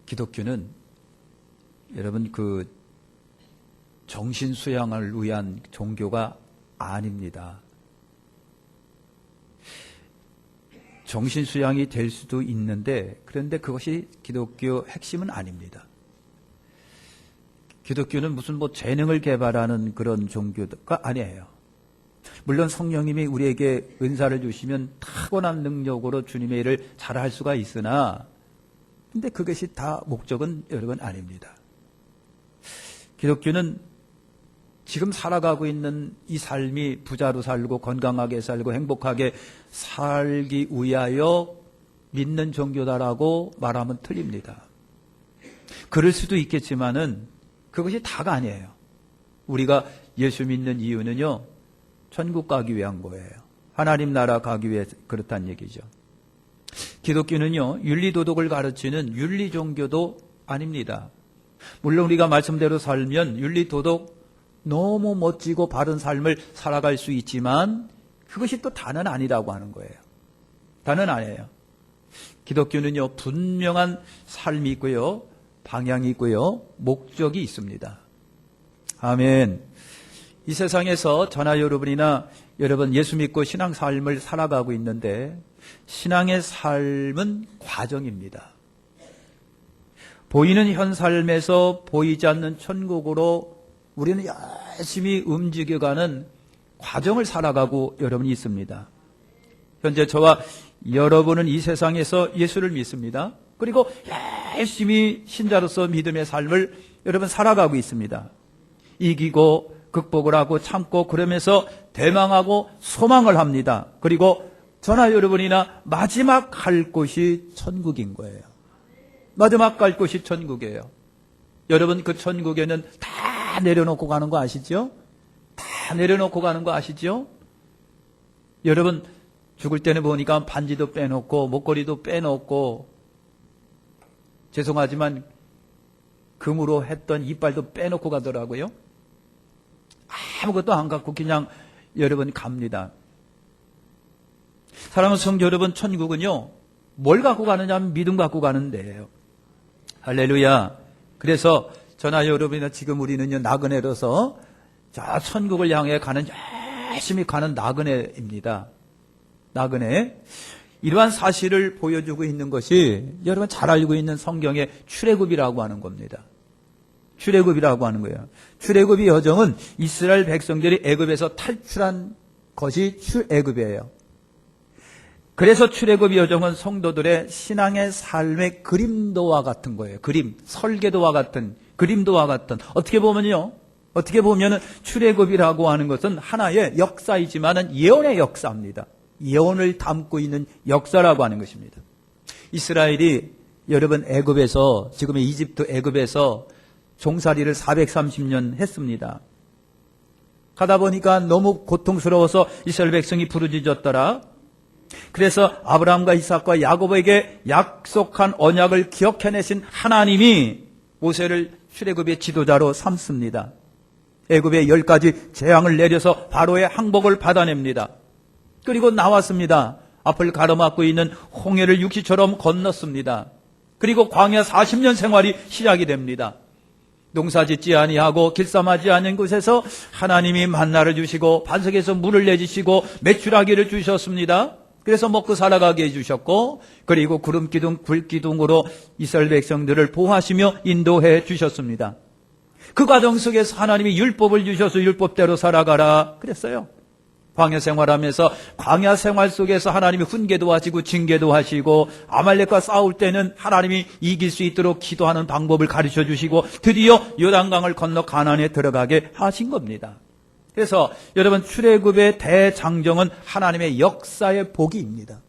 기독교는 여러분 그 정신 수양을 위한 종교가 아닙니다. 정신 수양이 될 수도 있는데 그런데 그것이 기독교 핵심은 아닙니다. 기독교는 무슨 재능을 개발하는 그런 종교가 아니에요. 물론 성령님이 우리에게 은사를 주시면 타고난 능력으로 주님의 일을 잘할 수가 있으나 근데 그것이 다 목적은 여러분 아닙니다. 기독교는 지금 살아가고 있는 이 삶이 부자로 살고 건강하게 살고 행복하게 살기 위하여 믿는 종교다라고 말하면 틀립니다. 그럴 수도 있겠지만은 그것이 다가 아니에요. 우리가 예수 믿는 이유는요, 천국 가기 위한 거예요. 하나님 나라 가기 위해 그렇다는 얘기죠. 기독교는요, 윤리도덕을 가르치는 윤리 종교도 아닙니다. 물론 우리가 말씀대로 살면 윤리도덕 너무 멋지고 바른 삶을 살아갈 수 있지만 그것이 또 다는 아니라고 하는 거예요. 다는 아니에요. 기독교는요, 분명한 삶이 있고요, 방향이 있고요, 목적이 있습니다. 아멘. 이 세상에서 저나 여러분이나 여러분 예수 믿고 신앙 삶을 살아가고 있는데 신앙의 삶은 과정입니다. 보이는 현 삶에서 보이지 않는 천국으로 우리는 열심히 움직여가는 과정을 살아가고 여러분이 있습니다. 현재 저와 여러분은 이 세상에서 예수를 믿습니다. 그리고 열심히 신자로서 믿음의 삶을 여러분 살아가고 있습니다. 이기고 극복을 하고 참고 그러면서 대망하고 소망을 합니다. 그리고 저나 여러분이나 마지막 갈 곳이 천국인 거예요. 마지막 갈 곳이 천국이에요. 여러분 그 천국에는 다 내려놓고 가는 거 아시죠? 다 내려놓고 가는 거 아시죠? 여러분 죽을 때는 보니까 반지도 빼놓고 목걸이도 빼놓고 죄송하지만 금으로 했던 이빨도 빼놓고 가더라고요. 아무것도 안 갖고 그냥 여러분 갑니다. 사랑하는 성도 여러분, 천국은요 뭘 갖고 가느냐 하면 믿음 갖고 가는 데예요. 할렐루야. 그래서 저나 여러분이나 지금 우리는요 나그네로서 저 천국을 향해 가는 열심히 가는 나그네입니다. 나그네. 이러한 사실을 보여주고 있는 것이 여러분 잘 알고 있는 성경의 출애굽이라고 하는 겁니다. 출애굽이라고 하는 거예요. 출애굽의 여정은 이스라엘 백성들이 애굽에서 탈출한 것이 출애굽이에요. 그래서 출애굽의 여정은 성도들의 신앙의 삶의 그림도와 같은 거예요. 그림, 설계도와 같은, 그림도와 같은. 어떻게 보면은 출애굽이라고 하는 것은 하나의 역사이지만은 예언의 역사입니다. 예언을 담고 있는 역사라고 하는 것입니다. 이스라엘이 여러분 애굽에서, 지금의 이집트 애굽에서 종살이를 430년 했습니다. 가다 보니까 너무 고통스러워서 이스라엘 백성이 부르짖었더라. 그래서 아브라함과 이삭과 야곱에게 약속한 언약을 기억해내신 하나님이 모세를 출애굽의 지도자로 삼습니다. 애굽에 10가지 재앙을 내려서 바로의 항복을 받아냅니다. 그리고 나왔습니다. 앞을 가로막고 있는 홍해를 육지처럼 건넜습니다. 그리고 광야 40년 생활이 시작이 됩니다. 농사짓지 아니하고 길쌈하지 않은 곳에서 하나님이 만나를 주시고 반석에서 물을 내주시고 메추라기를 주셨습니다. 그래서 먹고 살아가게 해주셨고 그리고 구름기둥 불기둥으로 이스라엘 백성들을 보호하시며 인도해 주셨습니다. 그 과정 속에서 하나님이 율법을 주셔서 율법대로 살아가라 그랬어요. 광야 생활하면서 광야 생활 속에서 하나님이 훈계도 하시고 징계도 하시고 아말렉과 싸울 때는 하나님이 이길 수 있도록 기도하는 방법을 가르쳐 주시고 드디어 요단강을 건너 가나안에 들어가게 하신 겁니다. 그래서 여러분 출애굽의 대장정은 하나님의 역사의 복이입니다.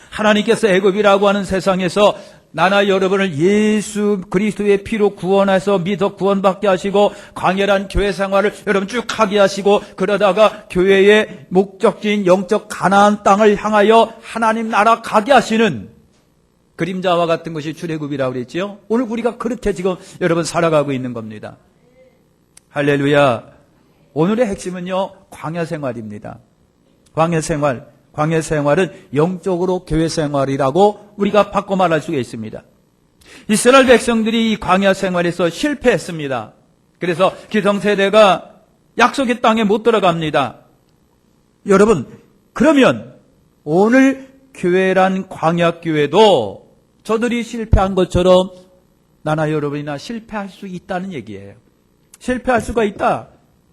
하나님께서 애굽이라고 하는 세상에서 나나 여러분을 예수 그리스도의 피로 구원해서 믿어 구원받게 하시고 광활한 교회 생활을 여러분 쭉 하게 하시고 그러다가 교회의 목적지인 영적 가나안 땅을 향하여 하나님 나라 가게 하시는 그림자와 같은 것이 출애굽이라고 그랬지요. 오늘 우리가 그렇게 지금 여러분 살아가고 있는 겁니다. 할렐루야. 오늘의 핵심은요 광야 생활입니다. 광야 생활은 영적으로 교회 생활이라고 우리가 바꿔 말할 수가 있습니다. 이스라엘 백성들이 이 광야 생활에서 실패했습니다. 그래서 기성세대가 약속의 땅에 못 들어갑니다. 여러분, 그러면 오늘 교회란 광야교회도 저들이 실패한 것처럼 나나 여러분이나 실패할 수 있다는 얘기예요. 실패할 수가 있다.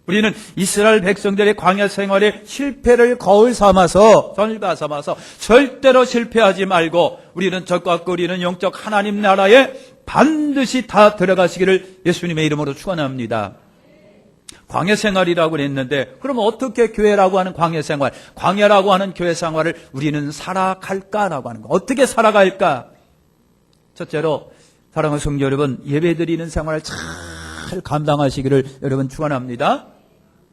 우리는 이스라엘 백성들의 광야 생활의 실패를 거울 삼아서, 전일가 삼아서 절대로 실패하지 말고 우리는 적과 끓이는 영적 하나님 나라에 반드시 다 들어가시기를 예수님의 이름으로 축원합니다. 광야 생활이라고 그랬는데 그럼 어떻게 교회라고 하는 광야 생활, 광야라고 하는 교회 생활을 우리는 살아갈까라고 하는 거. 어떻게 살아갈까? 첫째로 사랑하는 성도 여러분, 예배드리는 생활을 잘 감당하시기를 여러분 축원합니다.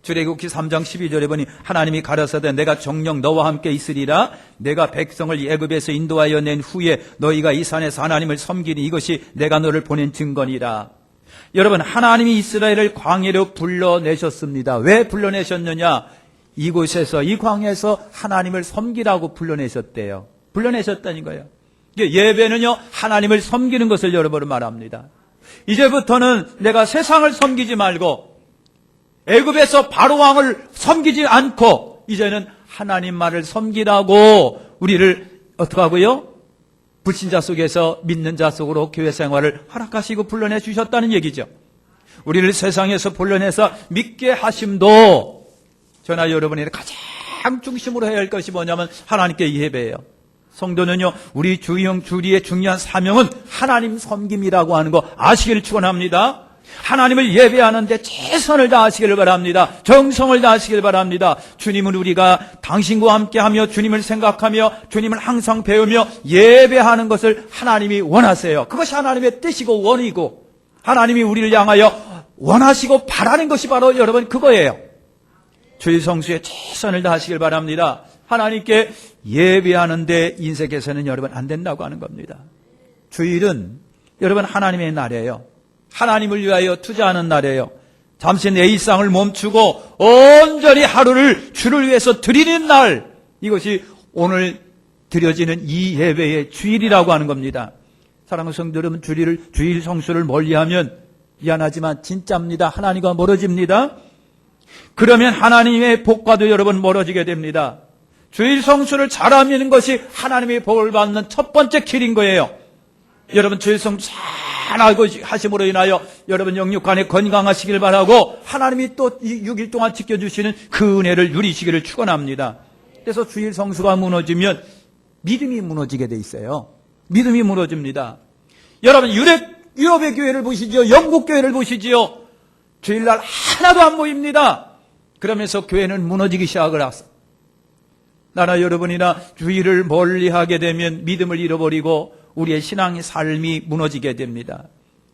출애굽기 3장 12절에 보니 하나님이 가라사대 내가 정녕 너와 함께 있으리라. 내가 백성을 애굽에서 인도하여 낸 후에 너희가 이 산에서 하나님을 섬기니 이것이 내가 너를 보낸 증거니라. 여러분, 하나님이 이스라엘을 광야로 불러내셨습니다. 왜 불러내셨느냐? 이곳에서, 이 광야에서 하나님을 섬기라고 불러내셨대요. 불러내셨다는 거예요. 예배는요, 하나님을 섬기는 것을 여러분은 말합니다. 이제부터는 내가 세상을 섬기지 말고 애굽에서 바로 왕을 섬기지 않고 이제는 하나님만을 섬기라고 우리를 어떻게 하고요? 불신자 속에서 믿는 자 속으로 교회 생활을 허락하시고 불러내 주셨다는 얘기죠. 우리를 세상에서 불러내서 믿게 하심도 저나 여러분이 가장 중심으로 해야 할 것이 뭐냐면 하나님께 예배예요. 성도는요, 우리 주리의 중요한 사명은 하나님 섬김이라고 하는 거 아시기를 축원합니다. 하나님을 예배하는데 최선을 다하시기를 바랍니다. 정성을 다하시기를 바랍니다. 주님은 우리가 당신과 함께하며 주님을 생각하며 주님을 항상 배우며 예배하는 것을 하나님이 원하세요. 그것이 하나님의 뜻이고 원이고 하나님이 우리를 향하여 원하시고 바라는 것이 바로 여러분 그거예요. 주일 성수에 최선을 다하시길 바랍니다. 하나님께 예배하는데 인색해서는 여러분 안 된다고 하는 겁니다. 주일은 여러분 하나님의 날이에요. 하나님을 위하여 투자하는 날이에요. 잠시 내 일상을 멈추고 온전히 하루를 주를 위해서 드리는 날, 이것이 오늘 드려지는 이 예배의 주일이라고 하는 겁니다. 사랑하는 성도 여러분, 주일 성수를 멀리하면 미안하지만 진짜입니다. 하나님과 멀어집니다. 그러면 하나님의 복과도 여러분 멀어지게 됩니다. 주일 성수를 잘하는 것이 하나님의 복을 받는 첫 번째 길인 거예요. 여러분 주일 성수 잘 알고 하심으로 인하여 여러분 영육간에 건강하시길 바라고 하나님이 또 6일 동안 지켜주시는 그 은혜를 누리시기를 축원합니다. 그래서 주일 성수가 무너지면 믿음이 무너지게 돼 있어요. 믿음이 무너집니다. 여러분 유럽의 교회를 보시죠. 영국 교회를 보시지요. 주일날 하나도 안 모입니다. 그러면서 교회는 무너지기 시작을 하죠. 나나 여러분이나 주일을 멀리하게 되면 믿음을 잃어버리고 우리의 신앙의 삶이 무너지게 됩니다.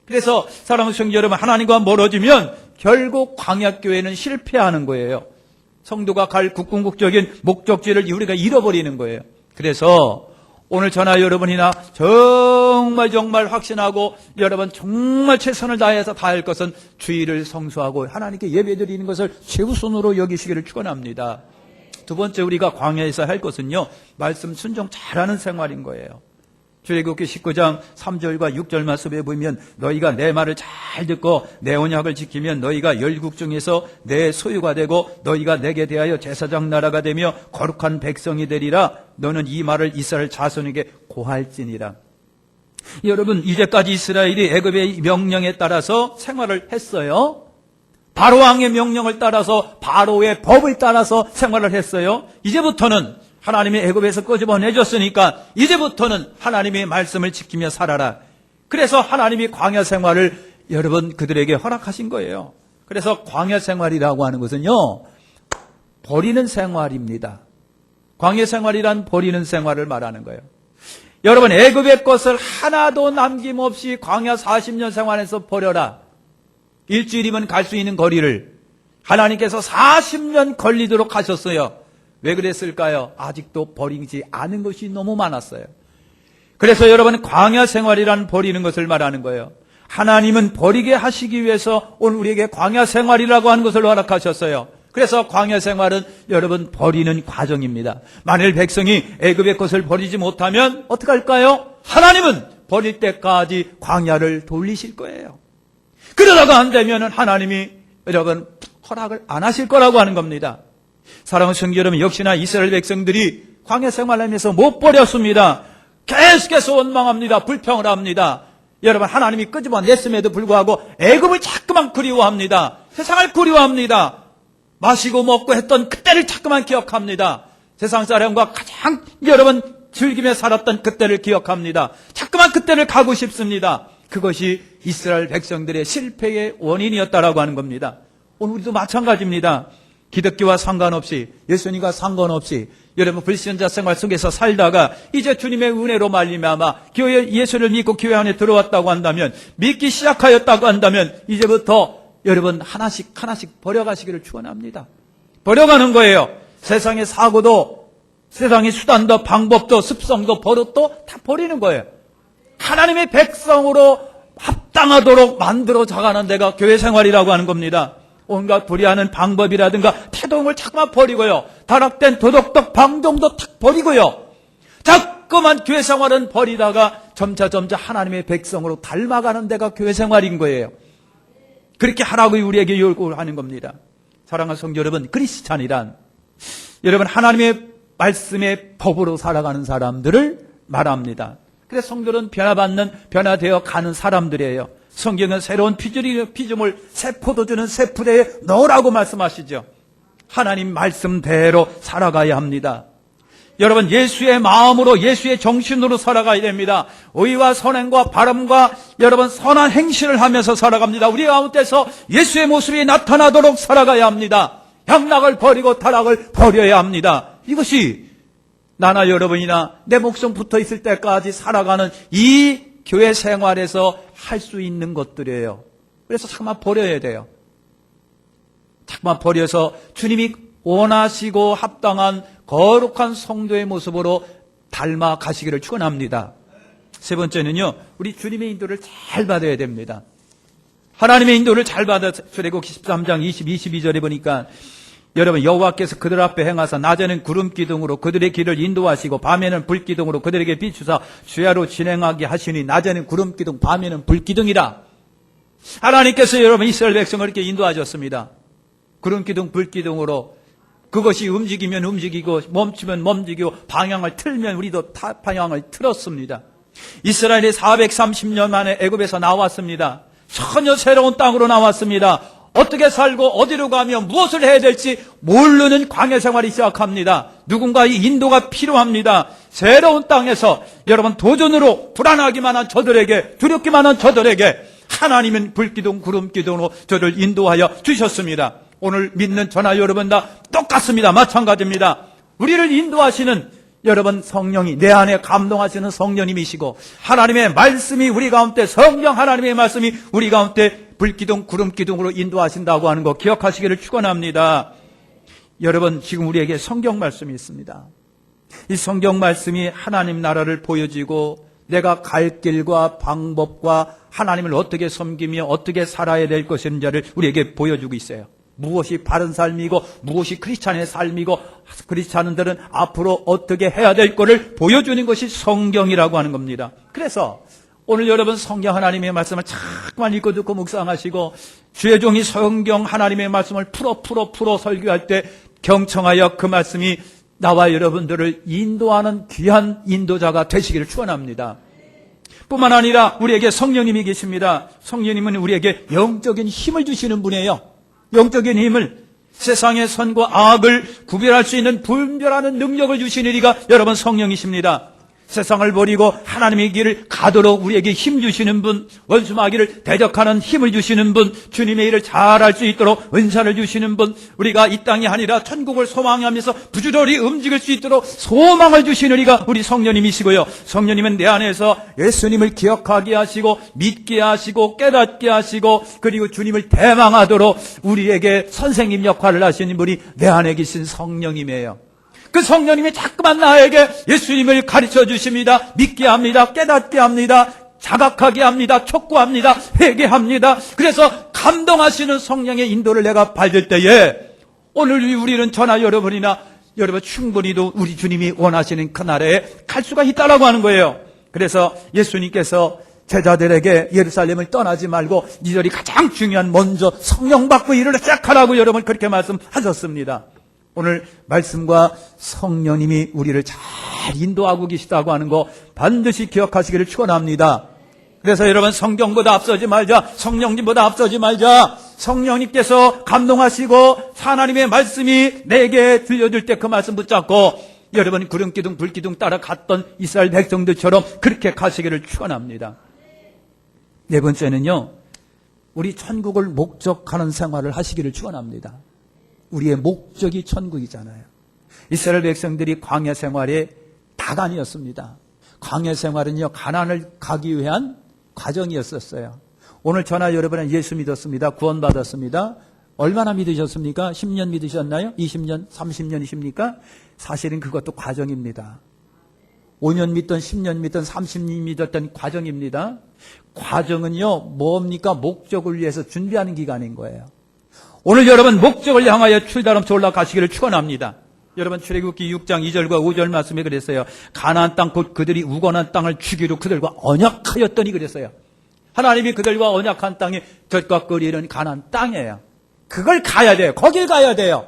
그래서 사랑하는 성도 여러분, 하나님과 멀어지면 결국 광야교회는 실패하는 거예요. 성도가 갈 궁극적인 목적지를 우리가 잃어버리는 거예요. 그래서 오늘 저나 여러분이나 정말 확신하고 여러분 정말 최선을 다해서 다 할 것은 주일을 성수하고 하나님께 예배드리는 것을 최우선으로 여기시기를 축원합니다. 두 번째 우리가 광야에서 할 것은요, 말씀 순종 잘하는 생활인 거예요. 출애굽기 19장 3절과 6절 말씀에 보면 너희가 내 말을 잘 듣고 내 언약을 지키면 너희가 열국 중에서 내 소유가 되고 너희가 내게 대하여 제사장 나라가 되며 거룩한 백성이 되리라. 너는 이 말을 이스라엘 자손에게 고할지니라. 여러분, 이제까지 이스라엘이 애굽의 명령에 따라서 생활을 했어요. 바로 왕의 명령을 따라서 바로의 법을 따라서 생활을 했어요. 이제부터는 하나님이 애굽에서 끄집어내줬으니까 이제부터는 하나님의 말씀을 지키며 살아라. 그래서 하나님이 광야 생활을 여러분 그들에게 허락하신 거예요. 그래서 광야 생활이라고 하는 것은요, 버리는 생활입니다. 광야 생활이란 버리는 생활을 말하는 거예요. 여러분, 애굽의 것을 하나도 남김없이 광야 40년 생활에서 버려라. 일주일이면 갈 수 있는 거리를 하나님께서 40년 걸리도록 하셨어요. 왜 그랬을까요? 아직도 버리지 않은 것이 너무 많았어요. 그래서 여러분, 광야 생활이란 버리는 것을 말하는 거예요. 하나님은 버리게 하시기 위해서 오늘 우리에게 광야 생활이라고 하는 것을 허락하셨어요. 그래서 광야 생활은 여러분 버리는 과정입니다. 만일 백성이 애굽의 것을 버리지 못하면 어떻게 할까요? 하나님은 버릴 때까지 광야를 돌리실 거예요. 그러다가 안 되면 하나님이 여러분 허락을 안 하실 거라고 하는 겁니다. 사랑하는 성도 여러분, 역시나 이스라엘 백성들이 광야 생활하면서 못 버렸습니다. 계속해서 원망합니다. 불평을 합니다. 여러분, 하나님이 끄집어냈음에도 불구하고 애굽을 자꾸만 그리워합니다. 세상을 그리워합니다. 마시고 먹고 했던 그때를 자꾸만 기억합니다. 세상 사람과 가장 여러분 즐기며 살았던 그때를 기억합니다. 자꾸만 그때를 가고 싶습니다. 그것이 이스라엘 백성들의 실패의 원인이었다라고 하는 겁니다. 오늘 우리도 마찬가지입니다. 기독교와 상관없이, 예수님과 상관없이 여러분 불신자 생활 속에서 살다가 이제 주님의 은혜로 말미암아 교회 예수를 믿고 교회 안에 들어왔다고 한다면, 믿기 시작하였다고 한다면 이제부터 여러분 하나씩 버려가시기를 축원합니다. 버려가는 거예요. 세상의 사고도, 세상의 수단도, 방법도, 습성도, 버릇도 다 버리는 거예요. 하나님의 백성으로 합당하도록 만들어 자가는 데가 교회 생활이라고 하는 겁니다. 온갖 불의하는 방법이라든가 태동을 자꾸만 버리고요. 타락된 도덕적 방종도 탁 버리고요. 자꾸만 교회 생활은 버리다가 점차 하나님의 백성으로 닮아가는 데가 교회 생활인 거예요. 그렇게 하라고 우리에게 요구하는 겁니다. 사랑하는 성도 여러분, 크리스찬이란 여러분 하나님의 말씀의 법으로 살아가는 사람들을 말합니다. 그래서 성도는 변화되어 가는 사람들이에요. 성경은 새로운 피조물 새 포도주는 새 푸대에 넣으라고 말씀하시죠. 하나님 말씀대로 살아가야 합니다. 여러분, 예수의 마음으로, 예수의 정신으로 살아가야 됩니다. 의와 선행과 바람과 여러분 선한 행실을 하면서 살아갑니다. 우리 가운데서 예수의 모습이 나타나도록 살아가야 합니다. 향락을 버리고 타락을 버려야 합니다. 이것이 나나 여러분이나 내 목숨 붙어 있을 때까지 살아가는 이 교회 생활에서 할 수 있는 것들이에요. 그래서 잠깐만 버려야 돼요. 잠깐만 버려서 주님이 원하시고 합당한 거룩한 성도의 모습으로 닮아 가시기를 축원합니다. 세 번째는요, 우리 주님의 인도를 잘 받아야 됩니다. 하나님의 인도를 잘 받아. 출애굽 13장 22절에 보니까 여러분, 여호와께서 그들 앞에 행하사 낮에는 구름 기둥으로 그들의 길을 인도하시고 밤에는 불 기둥으로 그들에게 비추사 주야로 진행하게 하시니 낮에는 구름 기둥, 밤에는 불 기둥이라. 하나님께서 여러분 이스라엘 백성을 이렇게 인도하셨습니다. 구름 기둥, 불 기둥으로 그것이 움직이면 움직이고 멈추면 멈추고 방향을 틀면 우리도 방향을 틀었습니다. 이스라엘이 430년 만에 애굽에서 나왔습니다. 전혀 새로운 땅으로 나왔습니다. 어떻게 살고 어디로 가며 무엇을 해야 될지 모르는 광야 생활이 시작합니다. 누군가의 인도가 필요합니다. 새로운 땅에서 여러분 도전으로 불안하기만 한 저들에게, 두렵기만 한 저들에게 하나님은 불기둥 구름기둥으로 저를 인도하여 주셨습니다. 오늘 믿는 저나 여러분 다 똑같습니다. 마찬가지입니다. 우리를 인도하시는 여러분 성령이, 내 안에 감동하시는 성령님이시고 하나님의 말씀이 우리 가운데, 성령 하나님의 말씀이 우리 가운데 불기둥 구름기둥으로 인도하신다고 하는 거 기억하시기를 축원합니다. 여러분, 지금 우리에게 성경 말씀이 있습니다. 이 성경 말씀이 하나님 나라를 보여주고 내가 갈 길과 방법과 하나님을 어떻게 섬기며 어떻게 살아야 될 것인지를 우리에게 보여주고 있어요. 무엇이 바른 삶이고 무엇이 크리스찬의 삶이고 크리스찬들은 앞으로 어떻게 해야 될 것을 보여주는 것이 성경이라고 하는 겁니다. 그래서 오늘 여러분 성경 하나님의 말씀을 자꾸만 읽고 듣고 묵상하시고 주의 종이 성경 하나님의 말씀을 풀어 설교할 때 경청하여 그 말씀이 나와 여러분들을 인도하는 귀한 인도자가 되시기를 축원합니다. 뿐만 아니라 우리에게 성령님이 계십니다. 성령님은 우리에게 영적인 힘을 주시는 분이에요. 영적인 힘을, 세상의 선과 악을 구별할 수 있는 분별하는 능력을 주시는 이가 여러분 성령이십니다. 세상을 버리고 하나님의 길을 가도록 우리에게 힘 주시는 분, 원수 마귀를 대적하는 힘을 주시는 분, 주님의 일을 잘할 수 있도록 은사를 주시는 분, 우리가 이 땅이 아니라 천국을 소망하면서 부지런히 움직일 수 있도록 소망을 주시는 이가 우리 성령님이시고요. 성령님은 내 안에서 예수님을 기억하게 하시고 믿게 하시고 깨닫게 하시고 그리고 주님을 대망하도록 우리에게 선생님 역할을 하시는 분이 내 안에 계신 성령님이에요. 그 성령님이 자꾸만 나에게 예수님을 가르쳐 주십니다. 믿게 합니다. 깨닫게 합니다. 자각하게 합니다. 촉구합니다. 회개합니다. 그래서 감동하시는 성령의 인도를 내가 받을 때에 오늘 우리는 저나 여러분이나 여러분 충분히도 우리 주님이 원하시는 그날에 갈 수가 있다라고 하는 거예요. 그래서 예수님께서 제자들에게 예루살렘을 떠나지 말고 니들이 가장 중요한 먼저 성령 받고 일을 시작하라고 여러분 그렇게 말씀하셨습니다. 오늘 말씀과 성령님이 우리를 잘 인도하고 계시다고 하는 거 반드시 기억하시기를 축원합니다. 그래서 여러분 성경보다 앞서지 말자, 성령님보다 앞서지 말자. 성령님께서 감동하시고 하나님의 말씀이 내게 들려줄 때 그 말씀 붙잡고 여러분 구름기둥 불기둥 따라 갔던 이스라엘 백성들처럼 그렇게 가시기를 축원합니다. 네 번째는요, 우리 천국을 목적하는 생활을 하시기를 축원합니다. 우리의 목적이 천국이잖아요. 이스라엘 백성들이 광야 생활의 다간이었습니다. 광야 생활은요, 가나안을 가기 위한 과정이었었어요. 오늘 저나 여러분은 예수 믿었습니다. 구원받았습니다. 얼마나 믿으셨습니까? 10년 믿으셨나요? 20년, 30년이십니까? 사실은 그것도 과정입니다. 5년 믿던 10년 믿던 30년 믿었던 과정입니다. 과정은요, 뭡니까? 목적을 위해서 준비하는 기간인 거예요. 오늘 여러분 목적을 향하여 출발하면서 올라가시기를 축원합니다. 여러분 출애굽기 6장 2절과 5절 말씀에 그랬어요. 가나안 땅 곧 그들이 우건한 땅을 주기로 그들과 언약하였더니 그랬어요. 하나님이 그들과 언약한 땅이 젖과 꿀이 흐르는 가나안 땅이에요. 그걸 가야 돼요. 거길 가야 돼요.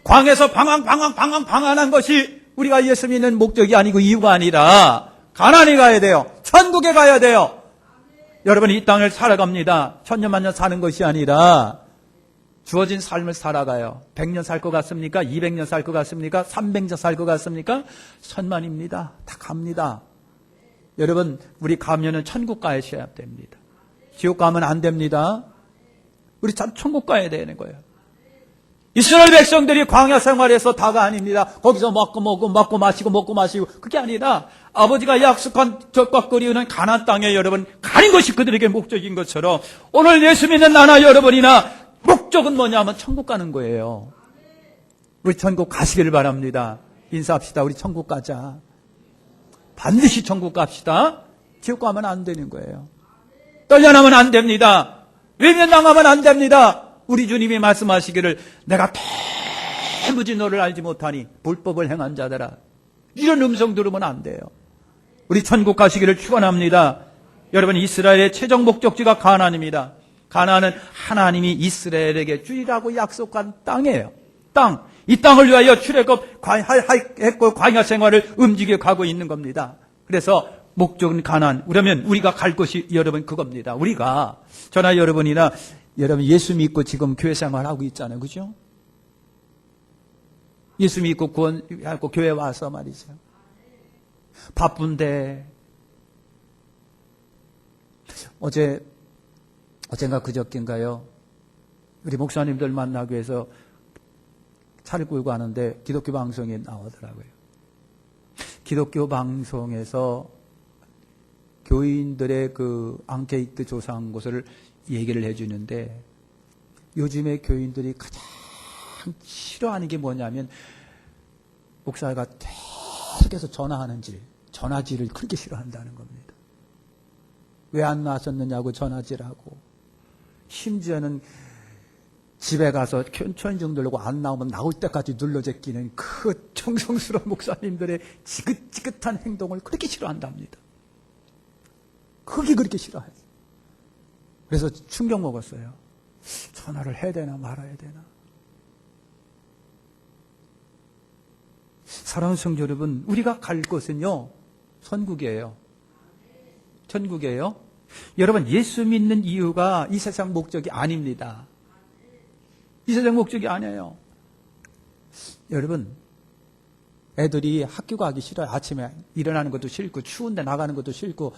광에서 방황한 것이 우리가 예수 믿는 목적이 아니고 이유가 아니라 가나안에 가야 돼요. 천국에 가야 돼요. 여러분 이 땅을 살아갑니다. 천년만년 사는 것이 아니라 주어진 삶을 살아가요. 100년 살 것 같습니까? 200년 살 것 같습니까? 300년 살 것 같습니까? 천만입니다. 다 갑니다. 여러분 우리 가면은 천국 가셔야 됩니다. 지옥 가면 안 됩니다. 우리 천국 가야 되는 거예요. 이스라엘 백성들이 광야 생활에서 다가 아닙니다. 거기서 먹고 마시고 그게 아니라 아버지가 약속한 젖과 꿀이 흐르는 가나안 땅에 여러분 가는 것이 그들에게 목적인 것처럼 오늘 예수 믿는 나나 여러분이나 목적은 뭐냐면 천국 가는 거예요. 우리 천국 가시기를 바랍니다. 인사합시다. 우리 천국 가자. 반드시 천국 갑시다. 지옥 가면 안 되는 거예요. 떨려나면 안 됩니다. 외면당하면 안 됩니다. 우리 주님이 말씀하시기를 내가 도무지 너를 알지 못하니 불법을 행한 자들아. 이런 음성 들으면 안 돼요. 우리 천국 가시기를 축원합니다. 여러분 이스라엘의 최종 목적지가 가나안입니다. 가나안은 하나님이 이스라엘에게 주리라고 약속한 땅이에요. 땅. 이 땅을 위하여 출애굽했고 광야 생활을 움직여 가고 있는 겁니다. 그래서 목적은 가나안. 그러면 우리가 갈 곳이 여러분 그겁니다. 우리가 저나 여러분이나 여러분 예수 믿고 지금 교회 생활하고 있잖아요. 그죠? 예수 믿고 구원하고 교회 와서 말이죠. 바쁜데 어젠가 그저께인가요? 우리 목사님들 만나기 위해서 차를 끌고 가는데 기독교 방송에 나오더라고요. 기독교 방송에서 교인들의 그 앙케이트 조사한 것을 얘기를 해주는데 요즘에 교인들이 가장 싫어하는 게 뭐냐면 목사가 계속해서 전화질을 그렇게 싫어한다는 겁니다. 왜 안 나왔었느냐고 전화질하고 심지어는 집에 가서 천정 누르고 안 나오면 나올 때까지 눌러 제끼는 그 정성스러운 목사님들의 지긋지긋한 행동을 그렇게 싫어한답니다. 그게 그렇게 싫어해요. 그래서 충격 먹었어요. 전화를 해야 되나 말아야 되나. 사랑하는 성도 여러분, 우리가 갈 곳은요 천국이에요. 천국이에요. 여러분 예수 믿는 이유가 이 세상 목적이 아닙니다. 이 세상 목적이 아니에요. 여러분 애들이 학교 가기 싫어요. 아침에 일어나는 것도 싫고 추운데 나가는 것도 싫고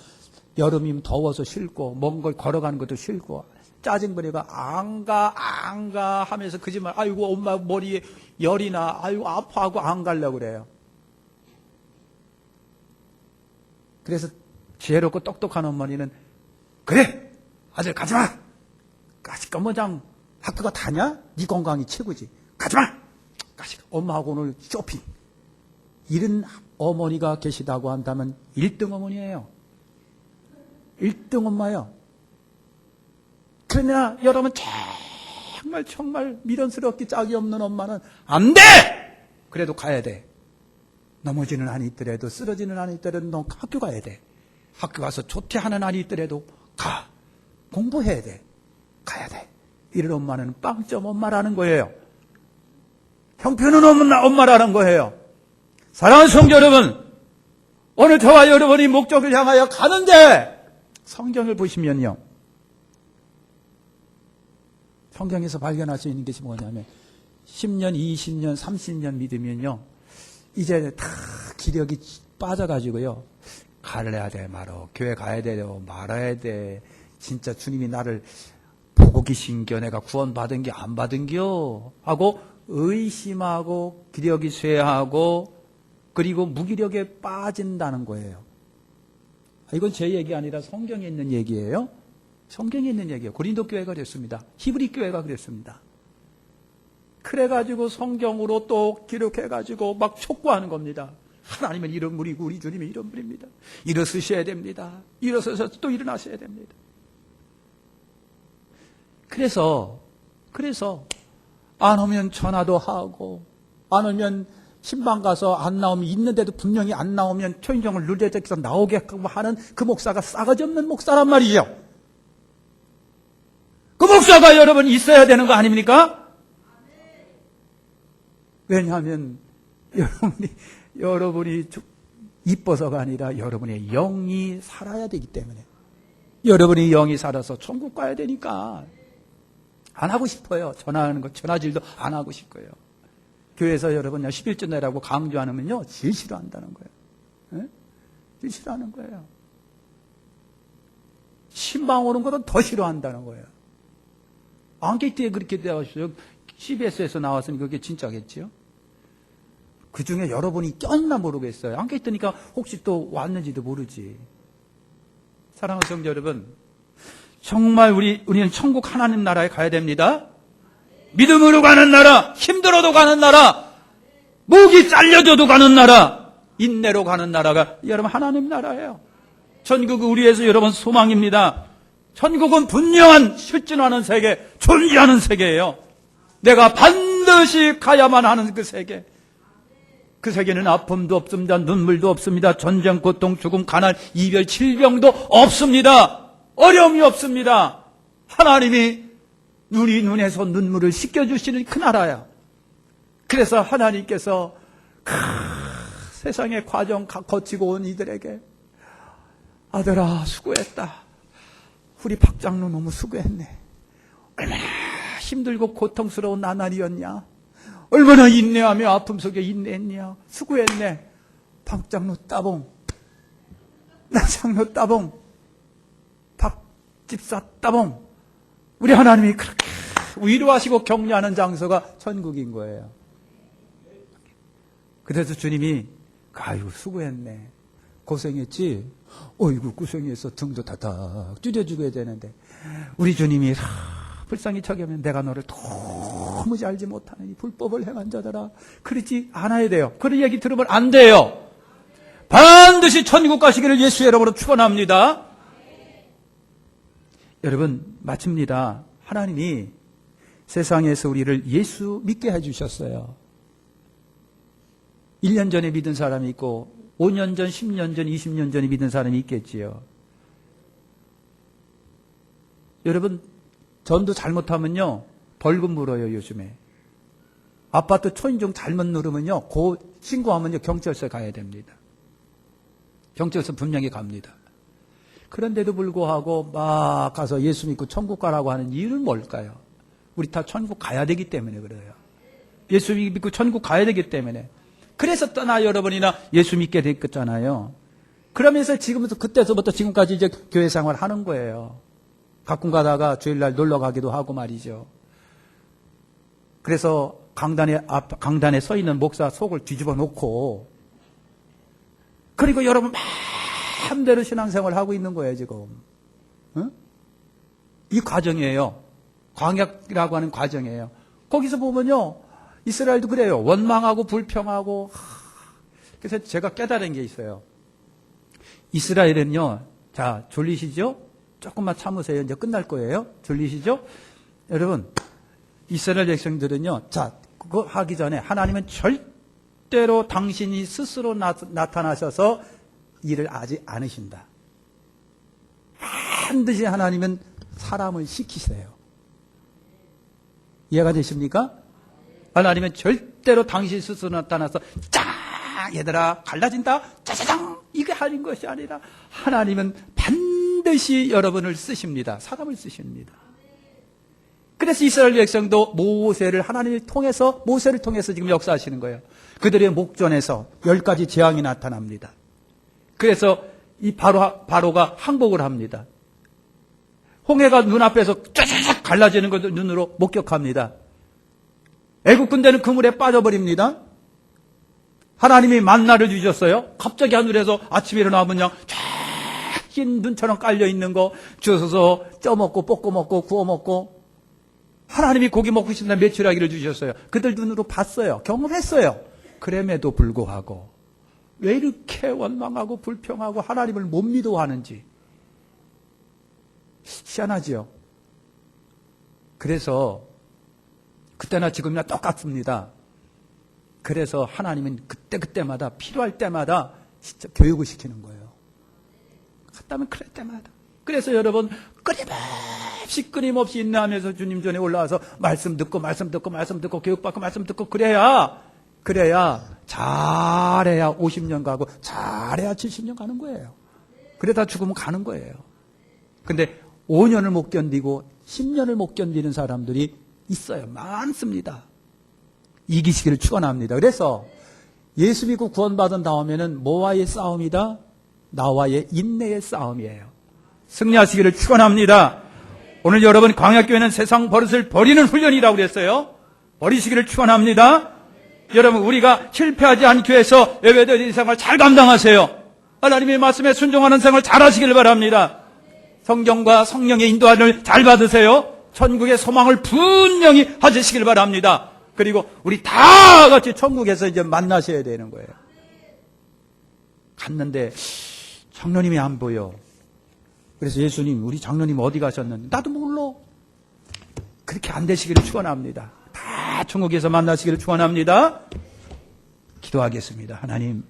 여름이면 더워서 싫고 먼 걸 걸어가는 것도 싫고 짜증부리고 안 가 하면서 거짓말 아이고 엄마 머리에 열이 나 아이고 아파하고 안 가려고 그래요. 그래서 지혜롭고 똑똑한 어머니는 그래 아들 가지마 까짓거뭐장 학교가 다냐? 네 건강이 최고지 가지마 엄마하고 오늘 쇼핑 이런 어머니가 계시다고 한다면 1등 어머니예요. 1등 엄마예요. 그러나 여러분 정말 미련스럽게 짝이 없는 엄마는 안 돼! 그래도 가야 돼. 넘어지는 한이 있더라도 쓰러지는 한이 있더라도 너 학교 가야 돼. 학교 가서 조퇴하는 날이 있더라도 가. 공부해야 돼. 가야 돼. 이런 엄마는 빵점 엄마라는 거예요. 형편은 엄마라는 거예요. 사랑하는 성도 여러분, 오늘 저와 여러분이 목적을 향하여 가는데 성경을 보시면요. 성경에서 발견할 수 있는 것이 뭐냐면 10년, 20년, 30년 믿으면요. 이제 다 기력이 빠져가지고요. 갈래야 돼, 말어. 교회 가야 돼요, 말아야 돼. 진짜 주님이 나를 보고 계신겨, 내가 구원받은 게 안 받은 겨 하고 의심하고 기력이 쇠하고 그리고 무기력에 빠진다는 거예요. 이건 제 얘기 아니라 성경에 있는 얘기예요. 성경에 있는 얘기예요. 고린도 교회가 그랬습니다. 히브리 교회가 그랬습니다. 그래가지고 성경으로 또 기록해가지고 막 촉구하는 겁니다. 하나님은 이런 분이고 우리 주님이 이런 분입니다. 일어서셔야 됩니다. 일어서서 또 일어나셔야 됩니다. 그래서 안 오면 전화도 하고 안 오면 신방 가서 안 나오면 있는데도 분명히 안 나오면 초인종을 눌러서 나오게끔 하는 그 목사가 싸가지 없는 목사란 말이죠. 그 목사가 여러분 있어야 되는 거 아닙니까? 왜냐하면 여러분이 이뻐서가 아니라 여러분의 영이 살아야 되기 때문에 여러분의 영이 살아서 천국 가야 되니까 안 하고 싶어요. 전화하는 거, 전화질도 안 하고 싶고요. 교회에서 여러분 11주 내라고 강조 안 하면요, 제일 싫어한다는 거예요. 네? 제일 싫어하는 거예요. 신방 오는 것은 더 싫어한다는 거예요. 앙케이트에 그렇게 되었어요. CBS에서 나왔으니까 그게 진짜겠지요? 그 중에 여러분이 꼈나 모르겠어요. 앙케이트니까 혹시 또 왔는지도 모르지. 사랑하는 성도 여러분, 정말 우리는 천국 하나님 나라에 가야 됩니다. 믿음으로 가는 나라, 힘들어도 가는 나라, 목이 잘려져도 가는 나라, 인내로 가는 나라가 여러분 하나님 나라예요. 천국은 우리에서 여러분 소망입니다. 천국은 분명한 실존하는 세계, 존재하는 세계예요. 내가 반드시 가야만 하는 그 세계. 그 세계는 아픔도 없습니다. 눈물도 없습니다. 전쟁, 고통, 죽음, 가난, 이별, 질병도 없습니다. 어려움이 없습니다. 하나님이 우리 눈에서 눈물을 씻겨주시는 그 나라야. 그래서 하나님께서 세상의 과정 거치고 온 이들에게 아들아 수고했다. 우리 박장로 너무 수고했네. 얼마나 힘들고 고통스러운 나날이었냐. 얼마나 인내하며 아픔 속에 인내했냐. 수고했네. 박장로 따봉, 나장로 따봉, 박집사 따봉. 우리 하나님이 그렇게 위로하시고 격려하는 장소가 천국인 거예요. 그래서 주님이 아이고 수고했네. 고생했지? 어이구 고생해서 등도 다닥 찢어주게 되는데 우리 주님이 불쌍히 쳐겨면 내가 너를 도무지 알지 못하는 이 불법을 행한 자들아. 그러지 않아야 돼요. 그런 얘기 들으면 안 돼요. 반드시 천국 가시기를 예수의 이름으로 축원합니다. 여러분 마칩니다. 하나님이 세상에서 우리를 예수 믿게 해주셨어요. 1년 전에 믿은 사람이 있고 5년 전, 10년 전, 20년 전에 믿은 사람이 있겠지요. 여러분 전도 잘못하면요 벌금 물어요. 요즘에 아파트 초인종 잘못 누르면요 그 신고하면요 경찰서에 가야 됩니다. 경찰서 분명히 갑니다. 그런데도 불구하고 막 가서 예수 믿고 천국 가라고 하는 이유는 뭘까요? 우리 다 천국 가야 되기 때문에 그래요. 예수 믿고 천국 가야 되기 때문에. 그래서 떠나 여러분이나 예수 믿게 됐잖아요. 그러면서 지금부터 그때서부터 지금까지 이제 교회 생활 하는 거예요. 가끔 가다가 주일날 놀러 가기도 하고 말이죠. 그래서 강단에 서 있는 목사 속을 뒤집어 놓고 그리고 여러분 마음대로 신앙생활을 하고 있는 거예요 지금. 응? 이 과정이에요. 광야라고 하는 과정이에요. 거기서 보면요 이스라엘도 그래요. 원망하고 불평하고. 그래서 제가 깨달은 게 있어요. 이스라엘은요, 자 졸리시죠? 조금만 참으세요. 이제 끝날 거예요. 졸리시죠? 여러분 이스라엘 백성들은요, 자 그거 하기 전에 하나님은 절대로 당신이 스스로 나타나셔서 일을 하지 않으신다. 반드시 하나님은 사람을 시키세요. 이해가 되십니까? 하나님은 절대로 당신 스스로 나타나서 짜 얘들아 갈라진다 짜자장 이게 하는 것이 아니라 하나님은 반드시 여러분을 쓰십니다. 사람을 쓰십니다. 그래서 이스라엘 백성도 하나님을 통해서 모세를 통해서 지금 역사하시는 거예요. 그들의 목전에서 10가지 재앙이 나타납니다. 그래서 이 바로가 항복을 합니다. 홍해가 눈앞에서 쫙 갈라지는 것을 눈으로 목격합니다. 애국 군대는 그물에 빠져버립니다. 하나님이 만나를 주셨어요. 갑자기 하늘에서 아침에 일어나면 그냥 흰 눈처럼 깔려있는 거 주워서 쪄먹고 볶아먹고 구워먹고 하나님이 고기 먹고 싶다 메추라기를 주셨어요. 그들 눈으로 봤어요. 경험했어요. 그럼에도 불구하고 왜 이렇게 원망하고 불평하고 하나님을 못 믿어하는지 희한하지요. 그래서 그때나 지금이나 똑같습니다. 그래서 하나님은 그때마다 필요할 때마다 진짜 교육을 시키는 거예요. 갔다면 그럴 때마다. 그래서 여러분 끊임없이 인내하면서 주님 전에 올라와서 말씀 듣고 교육받고 말씀 듣고 그래야 잘해야 50년 가고 잘해야 70년 가는 거예요. 그러다 죽으면 가는 거예요. 근데 5년을 못 견디고 10년을 못 견디는 사람들이 있어요. 많습니다. 이기시기를 축원합니다. 그래서 예수 믿고 구원받은 다음에는 뭐와의 싸움이다? 나와의 인내의 싸움이에요. 승리하시기를 축원합니다. 오늘 여러분 광야교회는 세상 버릇을 버리는 훈련이라고 그랬어요. 버리시기를 축원합니다. 여러분 우리가 실패하지 않기 위해서 예배드리는 생활 잘 감당하세요. 하나님의 말씀에 순종하는 생활 잘 하시길 바랍니다. 성경과 성령의 인도함을 잘 받으세요. 천국의 소망을 분명히 하시길 바랍니다. 그리고 우리 다 같이 천국에서 이제 만나셔야 되는 거예요. 갔는데 장로님이 안 보여. 그래서 예수님 우리 장로님 어디 가셨는데 나도 몰라. 그렇게 안 되시기를 축원합니다. 다 천국에서 만나시기를 축원합니다. 기도하겠습니다. 하나님